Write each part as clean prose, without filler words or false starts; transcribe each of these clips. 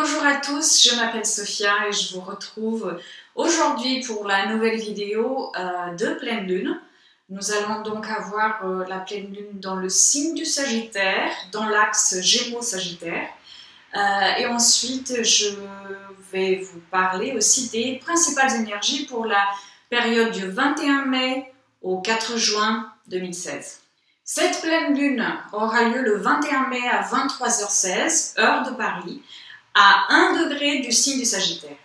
Bonjour à tous, je m'appelle Sophia et je vous retrouve aujourd'hui pour la nouvelle vidéo de pleine lune. Nous allons donc avoir la pleine lune dans le signe du Sagittaire, dans l'axe Gémeaux-Sagittaire. Et ensuite, je vais vous parler aussi des principales énergies pour la période du 21 mai au 4 juin 2016. Cette pleine lune aura lieu le 21 mai à 23h16, heure de Paris, à 1 degré du signe du Sagittaire.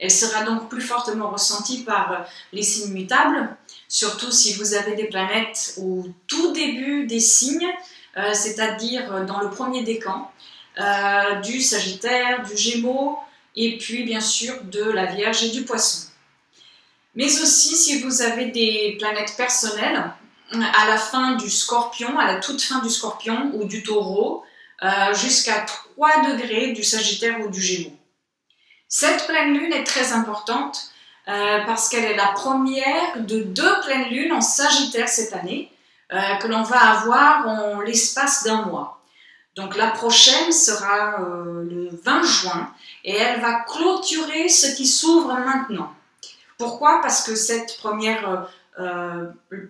Elle sera donc plus fortement ressentie par les signes mutables, surtout si vous avez des planètes au tout début des signes, c'est-à-dire dans le premier décan, du Sagittaire, du Gémeaux, et puis bien sûr de la Vierge et du Poisson. Mais aussi si vous avez des planètes personnelles, à la fin du Scorpion, à la toute fin du Scorpion ou du Taureau, jusqu'à 3 degrés du Sagittaire ou du Gémeaux. Cette pleine lune est très importante parce qu'elle est la première de 2 pleines lunes en Sagittaire cette année que l'on va avoir en l'espace d'un mois. Donc la prochaine sera le 20 juin et elle va clôturer ce qui s'ouvre maintenant. Pourquoi? Parce que cette première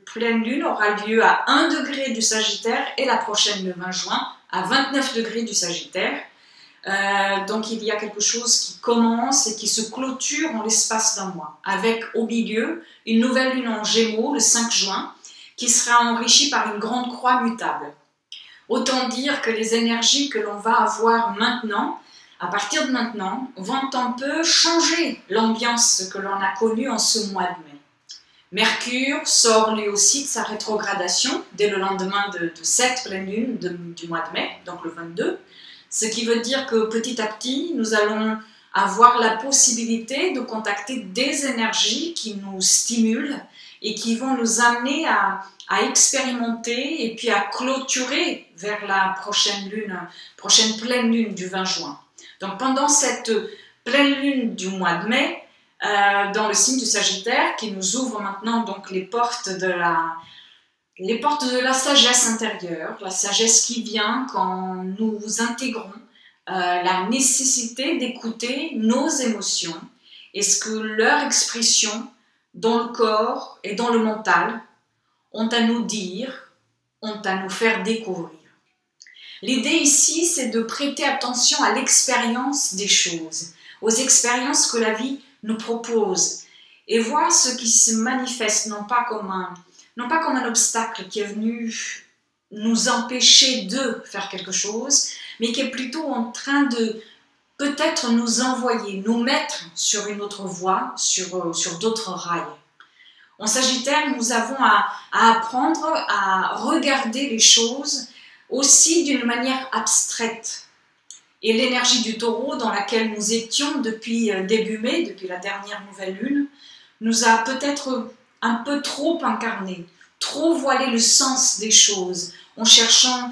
pleine lune aura lieu à 1 degré du Sagittaire et la prochaine le 20 juin à 29 degrés du Sagittaire. Donc il y a quelque chose qui commence et qui se clôture en l'espace d'un mois, avec au milieu une nouvelle lune en Gémeaux le 5 juin qui sera enrichie par une grande croix mutable. Autant dire que les énergies que l'on va avoir maintenant, à partir de maintenant, vont un peu changer l'ambiance que l'on a connue en ce mois de mai. Mercure sort lui aussi de sa rétrogradation dès le lendemain de cette pleine lune du mois de mai, donc le 22, ce qui veut dire que petit à petit, nous allons avoir la possibilité de contacter des énergies qui nous stimulent et qui vont nous amener à expérimenter et puis à clôturer vers la prochaine pleine lune du 20 juin. Donc pendant cette pleine lune du mois de mai, dans le signe du Sagittaire, qui nous ouvre maintenant donc les portes de la sagesse intérieure, la sagesse qui vient quand nous intégrons la nécessité d'écouter nos émotions et ce que leur expression dans le corps et dans le mental ont à nous dire, ont à nous faire découvrir. L'idée ici, c'est de prêter attention à l'expérience des choses, aux expériences que la vie nous propose et voir ce qui se manifeste non pas comme un obstacle qui est venu nous empêcher de faire quelque chose, mais qui est plutôt en train de peut-être nous envoyer, nous mettre sur une autre voie, sur d'autres rails. En Sagittaire, nous avons à apprendre à regarder les choses aussi d'une manière abstraite. Et l'énergie du Taureau dans laquelle nous étions depuis début mai, depuis la dernière nouvelle lune, nous a peut-être un peu trop incarné, trop voilé le sens des choses, en cherchant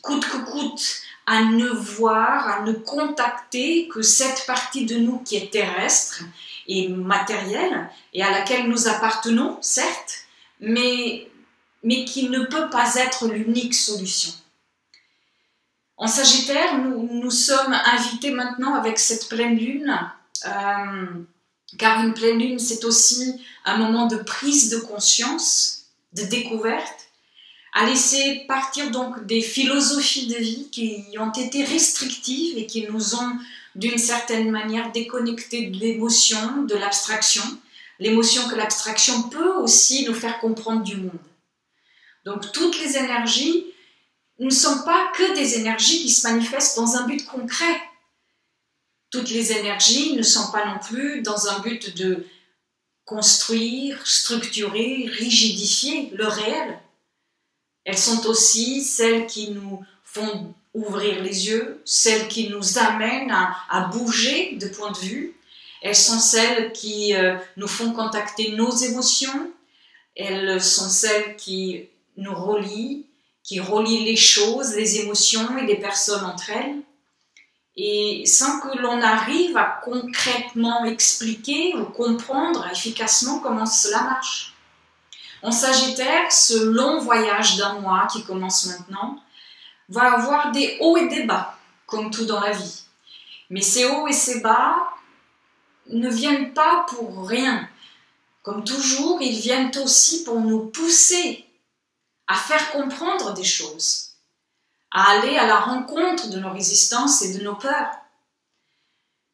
coûte que coûte à ne voir, à ne contacter que cette partie de nous qui est terrestre et matérielle et à laquelle nous appartenons, certes, mais qui ne peut pas être l'unique solution. En Sagittaire, nous sommes invités maintenant avec cette pleine lune, car une pleine lune, c'est aussi un moment de prise de conscience, de découverte, à laisser partir donc des philosophies de vie qui ont été restrictives et qui nous ont d'une certaine manière déconnectés de l'émotion, de l'abstraction, l'émotion que l'abstraction peut aussi nous faire comprendre du monde. Donc toutes les énergies ne sont pas que des énergies qui se manifestent dans un but concret. Toutes les énergies ne sont pas non plus dans un but de construire, structurer, rigidifier le réel. Elles sont aussi celles qui nous font ouvrir les yeux, celles qui nous amènent à bouger de point de vue. Elles sont celles qui nous font contacter nos émotions. Elles sont celles qui nous relient, qui relie les choses, les émotions et les personnes entre elles, et sans que l'on arrive à concrètement expliquer ou comprendre efficacement comment cela marche. En Sagittaire, ce long voyage d'un mois qui commence maintenant va avoir des hauts et des bas, comme tout dans la vie. Mais ces hauts et ces bas ne viennent pas pour rien. Comme toujours, ils viennent aussi pour nous pousser à faire comprendre des choses, à aller à la rencontre de nos résistances et de nos peurs.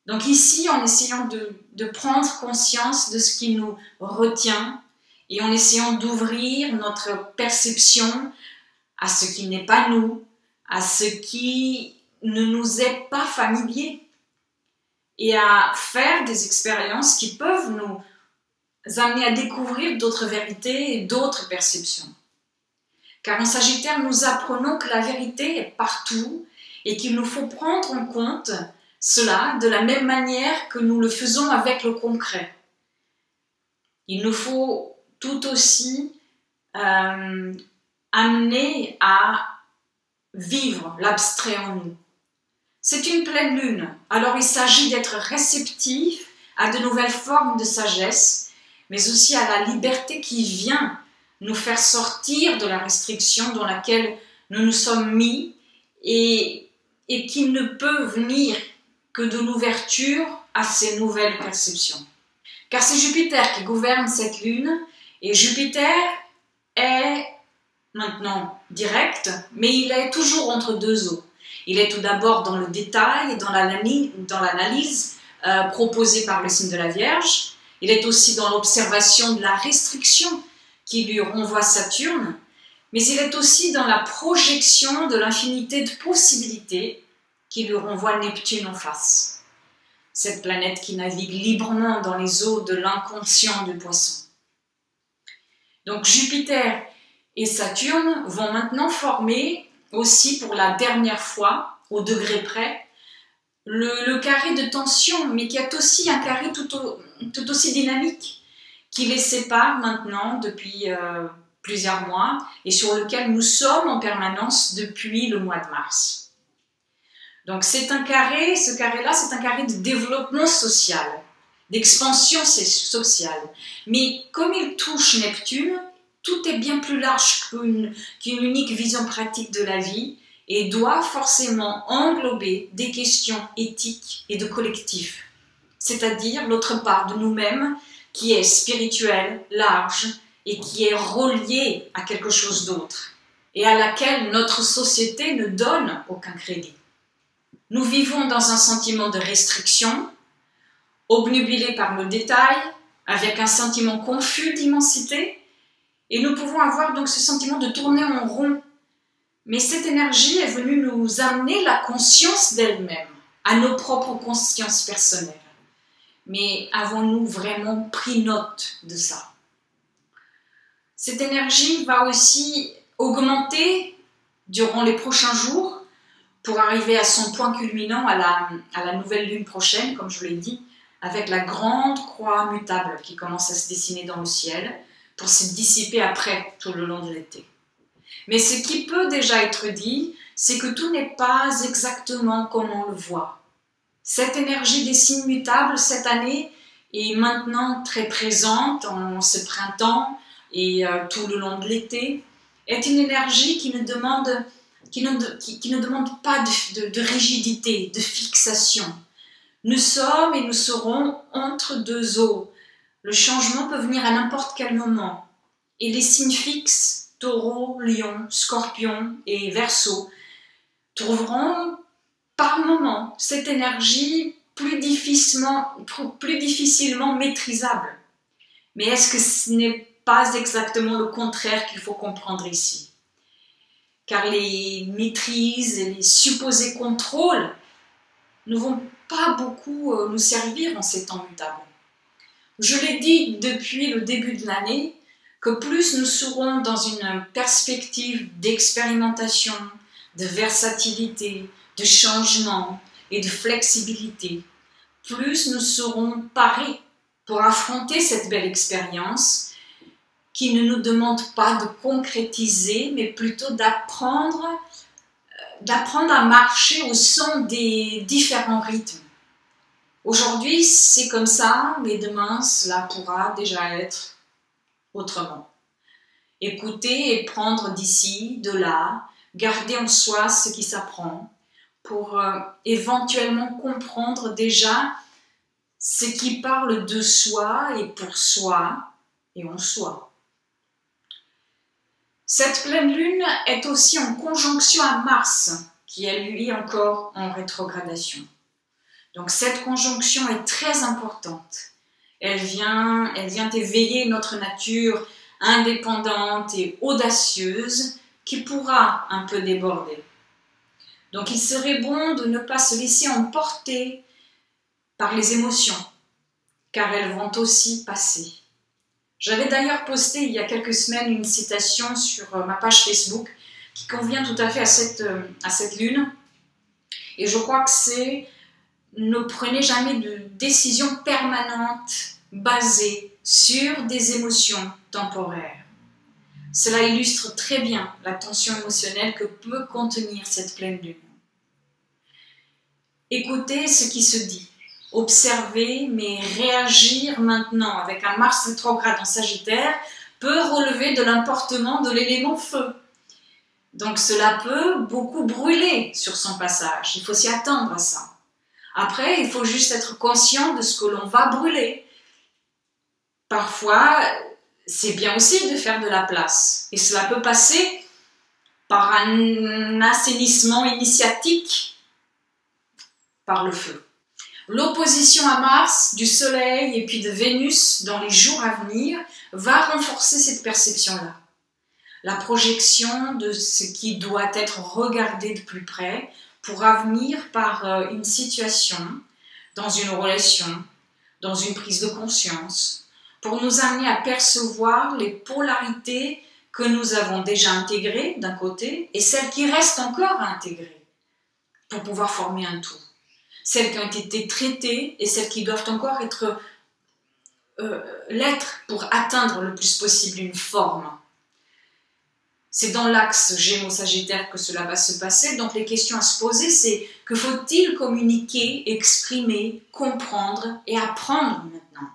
Donc ici, en essayant de prendre conscience de ce qui nous retient et en essayant d'ouvrir notre perception à ce qui n'est pas nous, à ce qui ne nous est pas familier et à faire des expériences qui peuvent nous amener à découvrir d'autres vérités et d'autres perceptions. Car en Sagittaire, nous apprenons que la vérité est partout et qu'il nous faut prendre en compte cela de la même manière que nous le faisons avec le concret. Il nous faut tout aussi amener à vivre l'abstrait en nous. C'est une pleine lune, alors il s'agit d'être réceptif à de nouvelles formes de sagesse, mais aussi à la liberté qui vient nous faire sortir de la restriction dans laquelle nous nous sommes mis et qui ne peut venir que de l'ouverture à ces nouvelles perceptions. Car c'est Jupiter qui gouverne cette lune, et Jupiter est maintenant direct, mais il est toujours entre deux eaux. Il est tout d'abord dans le détail et dans l'analyse proposée par le signe de la Vierge. Il est aussi dans l'observation de la restriction qui lui renvoie Saturne, mais il est aussi dans la projection de l'infinité de possibilités qui lui renvoie Neptune en face. Cette planète qui navigue librement dans les eaux de l'inconscient du Poisson. Donc Jupiter et Saturne vont maintenant former aussi pour la dernière fois, au degré près, le carré de tension, mais qui est aussi un carré tout aussi dynamique, qui les sépare maintenant depuis plusieurs mois et sur lequel nous sommes en permanence depuis le mois de mars. Donc c'est un carré, ce carré-là, c'est un carré de développement social, d'expansion sociale. Mais comme il touche Neptune, tout est bien plus large qu'une unique vision pratique de la vie et doit forcément englober des questions éthiques et de collectif, c'est-à-dire l'autre part de nous-mêmes qui est spirituelle, large et qui est reliée à quelque chose d'autre et à laquelle notre société ne donne aucun crédit. Nous vivons dans un sentiment de restriction, obnubilé par le détail, avec un sentiment confus d'immensité, et nous pouvons avoir donc ce sentiment de tourner en rond. Mais cette énergie est venue nous amener la conscience d'elle-même, à nos propres consciences personnelles. Mais avons-nous vraiment pris note de ça? Cette énergie va aussi augmenter durant les prochains jours pour arriver à son point culminant à la nouvelle lune prochaine, comme je vous l'ai dit, avec la grande croix mutable qui commence à se dessiner dans le ciel pour se dissiper après tout le long de l'été. Mais ce qui peut déjà être dit, c'est que tout n'est pas exactement comme on le voit. Cette énergie des signes mutables cette année est maintenant très présente en ce printemps et tout le long de l'été, est une énergie qui ne demande pas de rigidité, de fixation. Nous sommes et nous serons entre deux eaux. Le changement peut venir à n'importe quel moment. Et les signes fixes, Taureau, Lion, Scorpion et Verseau, trouveront par moment cette énergie plus difficilement maîtrisable. Mais est-ce que ce n'est pas exactement le contraire qu'il faut comprendre ici? Car les maîtrises et les supposés contrôles ne vont pas beaucoup nous servir en ces temps mutables. Je l'ai dit depuis le début de l'année, que plus nous serons dans une perspective d'expérimentation, de versatilité, de changement et de flexibilité, plus nous serons parés pour affronter cette belle expérience qui ne nous demande pas de concrétiser, mais plutôt d'apprendre à marcher au son des différents rythmes. Aujourd'hui, c'est comme ça, mais demain, cela pourra déjà être autrement. Écouter et prendre d'ici, de là, garder en soi ce qui s'apprend, pour éventuellement comprendre déjà ce qui parle de soi et pour soi et en soi. Cette pleine lune est aussi en conjonction à Mars, qui est lui encore en rétrogradation. Donc cette conjonction est très importante. Elle vient éveiller notre nature indépendante et audacieuse qui pourra un peu déborder. Donc il serait bon de ne pas se laisser emporter par les émotions, car elles vont aussi passer. J'avais d'ailleurs posté il y a quelques semaines une citation sur ma page Facebook qui convient tout à fait à cette lune. Et je crois que c'est « Ne prenez jamais de décisions permanentes basées sur des émotions temporaires ». Cela illustre très bien la tension émotionnelle que peut contenir cette pleine lune. Écoutez ce qui se dit, observer, mais réagir maintenant avec un Mars rétrograde en Sagittaire peut relever de l'emportement de l'élément feu. Donc cela peut beaucoup brûler sur son passage, il faut s'y attendre à ça. Après, il faut juste être conscient de ce que l'on va brûler. Parfois, c'est bien aussi de faire de la place. Et cela peut passer par un assainissement initiatique par le feu. L'opposition à Mars, du Soleil et puis de Vénus dans les jours à venir va renforcer cette perception-là. La projection de ce qui doit être regardé de plus près pourra venir par une situation, dans une relation, dans une prise de conscience, pour nous amener à percevoir les polarités que nous avons déjà intégrées d'un côté et celles qui restent encore à intégrer pour pouvoir former un tout. Celles qui ont été traitées et celles qui doivent encore être l'être pour atteindre le plus possible une forme. C'est dans l'axe Gémeaux-Sagittaire que cela va se passer. Donc les questions à se poser, c'est que faut-il communiquer, exprimer, comprendre et apprendre maintenant?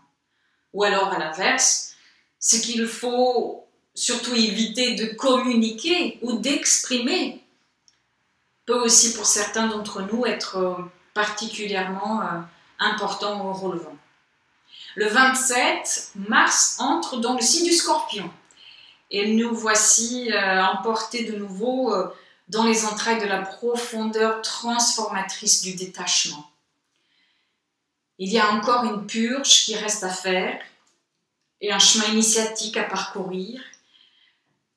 Ou alors à l'inverse, ce qu'il faut surtout éviter de communiquer ou d'exprimer peut aussi pour certains d'entre nous être particulièrement important ou relevant. Le 27, Mars entre dans le signe du Scorpion. Et nous voici emportés de nouveau dans les entrailles de la profondeur transformatrice du détachement. Il y a encore une purge qui reste à faire et un chemin initiatique à parcourir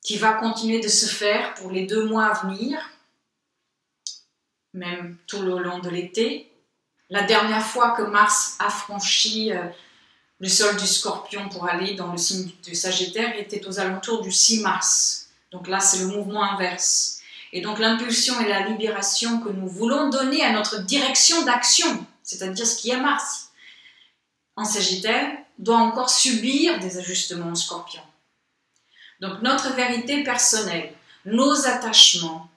qui va continuer de se faire pour les 2 mois à venir, même tout le long de l'été. La dernière fois que Mars a franchi le sol du Scorpion pour aller dans le signe du Sagittaire était aux alentours du 6 mars. Donc là, c'est le mouvement inverse. Et donc l'impulsion et la libération que nous voulons donner à notre direction d'action, c'est-à-dire ce qui est Mars en Sagittaire, doit encore subir des ajustements en Scorpion. Donc notre vérité personnelle, nos attachements,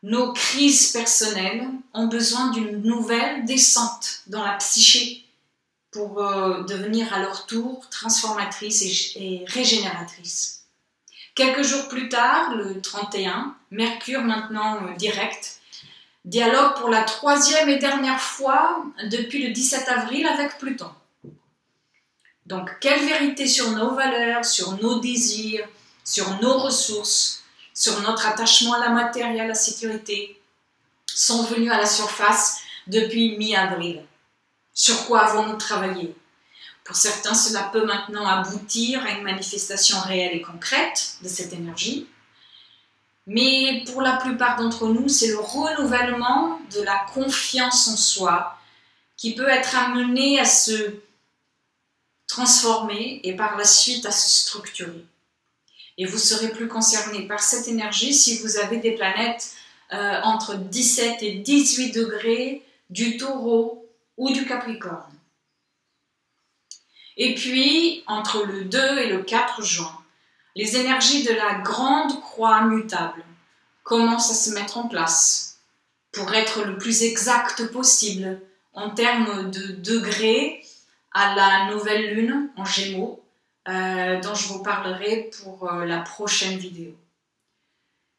nos crises personnelles ont besoin d'une nouvelle descente dans la psyché pour devenir à leur tour transformatrices et régénératrices. Quelques jours plus tard, le 31, Mercure maintenant direct, dialogue pour la 3e et dernière fois depuis le 17 avril avec Pluton. Donc, quelle vérité sur nos valeurs, sur nos désirs, sur nos ressources, sur notre attachement à la matière et à la sécurité sont venus à la surface depuis mi-avril? Sur quoi avons-nous travaillé? Pour certains, cela peut maintenant aboutir à une manifestation réelle et concrète de cette énergie. Mais pour la plupart d'entre nous, c'est le renouvellement de la confiance en soi qui peut être amené à se transformer et par la suite à se structurer. Et vous serez plus concerné par cette énergie si vous avez des planètes entre 17 et 18 degrés du Taureau ou du Capricorne. Et puis, entre le 2 et le 4 juin, les énergies de la grande croix mutable commencent à se mettre en place pour être le plus exact possible en termes de degrés à la nouvelle lune en Gémeaux, dont je vous parlerai pour la prochaine vidéo.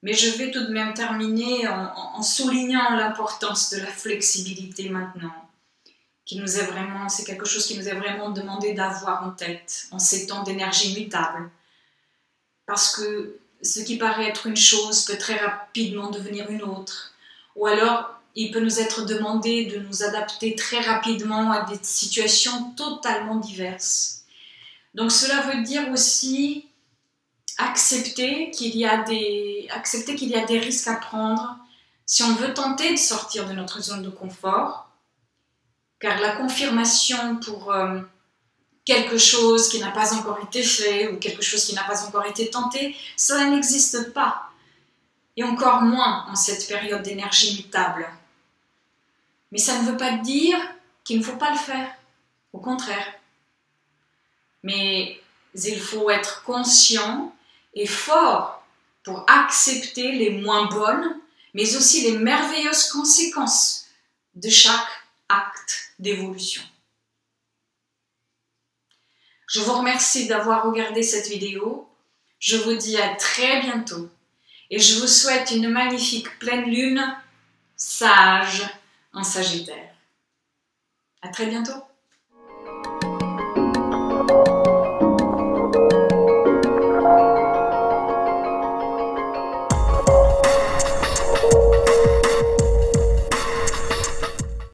Mais je vais tout de même terminer en soulignant l'importance de la flexibilité maintenant. C'est quelque chose qui nous est vraiment demandé d'avoir en tête en ces temps d'énergie mutable. Parce que ce qui paraît être une chose peut très rapidement devenir une autre. Ou alors, il peut nous être demandé de nous adapter très rapidement à des situations totalement diverses. Donc cela veut dire aussi accepter qu'il y a des risques à prendre si on veut tenter de sortir de notre zone de confort. Car la confirmation pour quelque chose qui n'a pas encore été fait ou quelque chose qui n'a pas encore été tenté, cela n'existe pas. Et encore moins en cette période d'énergie mutable. Mais ça ne veut pas dire qu'il ne faut pas le faire. Au contraire. Mais il faut être conscient et fort pour accepter les moins bonnes, mais aussi les merveilleuses conséquences de chaque acte d'évolution. Je vous remercie d'avoir regardé cette vidéo. Je vous dis à très bientôt et je vous souhaite une magnifique pleine lune sage en Sagittaire. À très bientôt.